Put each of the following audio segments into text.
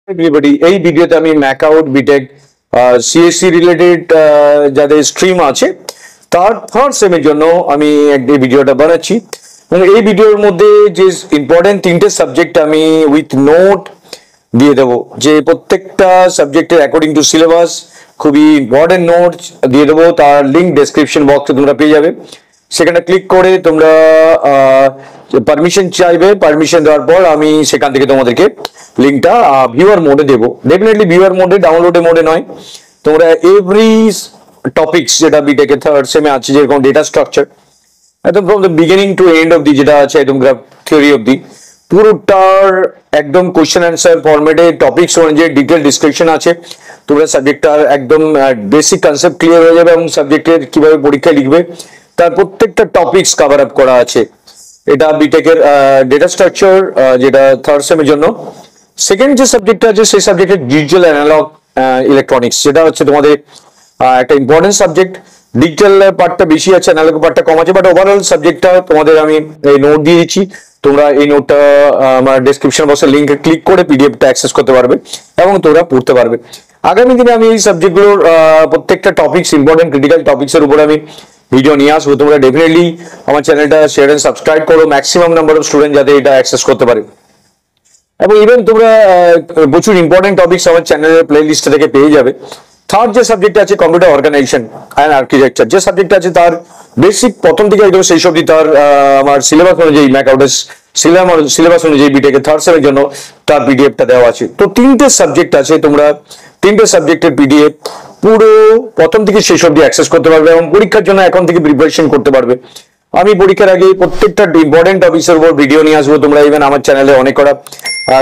Everybody, এই ভিডিওতে আমি ম্যাকআউট বিটেক সিএসসি রিলেটেড যাদের স্ট্রিম আছে তার থার্ড সেমের জন্য আমি এই ভিডিওটা বানাচ্ছি এবং এই ভিডিওর মধ্যে যে ইম্পর্টেন্ট তিনটে সাবজেক্ট আমি উইথ নোট দিয়ে দেবো, যে প্রত্যেকটা সাবজেক্টের অ্যাকর্ডিং টু সিলেবাস খুবই ইম্পর্টেন্ট নোটস দিয়ে দেবো। তার লিঙ্ক ডেসক্রিপশন বক্সে তোমরা পেয়ে যাবে। সেখানে ক্লিক করে তোমরা পারমিশন চাইবে, পারমিশন দেওয়ার পর আমি সেখান থেকে তোমাদেরকে লিঙ্কটা ভিউয়ার মোডে দেবো। ডেফিনেটলি ভিউয়ার মোডে, ডাউনলোডের মোডে নয়। তোমরা এভরি টপিকস যেটা বিটেকের থার্ড সেমে আছে, যেরকম ডেটা স্ট্রাকচার একদম from the beginning to end of the যেটা আছে একদম গ্রাফ থিওরি অফ দি পুরোটার একদম কোয়েশ্চেন অ্যান্সার ফরম্যাটে টপিকস অনুযায়ী ডিটেল ডিসক্রিপশন আছে। তোমরা সাবজেক্টটার একদম বেসিক কনসেপ্ট ক্লিয়ার হয়ে যাবে এবং সাবজেক্টের কিভাবে পরীক্ষায় লিখবে তার প্রত্যেকটা টপিকস কভার আপ করা আছে। এটা বিটেকের ডেটা স্ট্রাকচার যেটা থার্ড সেমের জন্য। সেকেন্ড যে সাবজেক্টটা আছে সেই সাবজেক্টের ডিজিটাল অ্যানালগ ইলেকট্রনিক্স, যেটা হচ্ছে তোমাদের একটা ইম্পর্টেন্ট সাবজেক্ট। ডিজিটাল পার্টটা বেশি আছে, অ্যানালগ পার্টটা কম আছে, বাট ওভারঅল সাবজেক্টটা তোমাদের আমি এই নোট দিয়ে দিচ্ছি। তোমরা এই নোটটা আমার ডেসক্রিপশন বক্সের লিঙ্কে ক্লিক করে পিডিএফটা অ্যাক্সেস করতে পারবে এবং তোমরা পড়তে পারবে। আগামী দিনে আমি এই সাবজেক্টগুলোর প্রত্যেকটা টপিকস, ইম্পর্টেন্ট ক্রিটিক্যাল টপিক্সের উপর আমি ভিডিও নিয়ে আসবো। তোমরা ডেফিনেটলি আমার চ্যানেলটা শেয়ার এন্ড সাবস্ক্রাইব করো, ম্যাক্সিমাম নাম্বার অফ স্টুডেন্ট যাতে এটা অ্যাক্সেস করতে পারে। এবং ইভেন তোমরা প্রচুর ইম্পর্টেন্ট টপিকস আমার চ্যানেলের প্লে লিস্ট থেকে পেয়ে যাবে। থার্ড যে সাবজেক্ট আছে কম্পিউটার অর্গানাইজেশন অ্যান্ড আর্কিটেকচার, যে সাবজেক্ট আছে তার বেসিক প্রথম থেকে একদম সেই সবজি তার আমার সিলেবাস অনুযায়ী ম্যাকআউটের সিলেবাস অনুযায়ী বিটেকের থার্ড সেমের জন্য তার পিডিএফটা দেওয়া আছে। তো তিনটে সাবজেক্ট আছে, তোমরা তিনটে সাবজেক্টের পিডিএফ পুরো প্রথম থেকে শেষ অবধি অ্যাক্সেস করতে পারবে এবং পরীক্ষার জন্য এখন থেকে প্রিপারেশন করতে পারবে। আমি পরীক্ষার আগে প্রত্যেকটা ইম্পর্টেন্ট টপিক্সের উপর ভিডিও নিয়ে আসবো। তোমরা ইভেন আমার চ্যানেলে অনেক কটা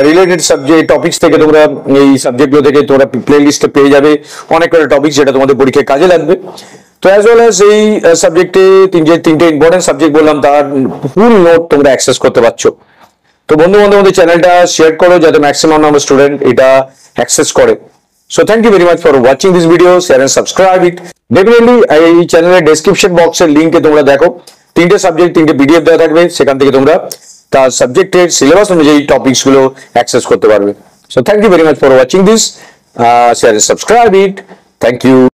রিলেটেড সাবজেক্ট টপিক্স থেকে তোমরা এই সাবজেক্টগুলো থেকে তোমরা প্লে লিস্টে পেয়ে যাবে অনেক কটা টপিক্স যেটা তোমাদের পরীক্ষায় কাজে লাগবে। তো অ্যাজ ওয়েল অ্যাজ এই সাবজেক্টে তিনটে ইম্পর্টেন্ট সাবজেক্ট বললাম, তার ফুল নোট তোমরা অ্যাক্সেস করতে পারছো। তো বন্ধু বান্ধবদের চ্যানেলটা শেয়ার করো যাতে ম্যাক্সিমাম নাম্বার স্টুডেন্ট এটা অ্যাক্সেস করে। So thank you very much for watching this video. Share and subscribe it. Definitely এই চ্যানেলের ডেসক্রিপশন বক্সের লিংকে তোমরা দেখো, তিনটে সাবজেক্ট তিনটে পিডিএফ দেওয়া থাকবে, সেখান থেকে তোমরা তার সাবজেক্টের সিলেবাস অনুযায়ী টপিকস গুলো অ্যাক্সেস করতে পারবে। So thank you very much for watching this. Share and subscribe it. Thank you.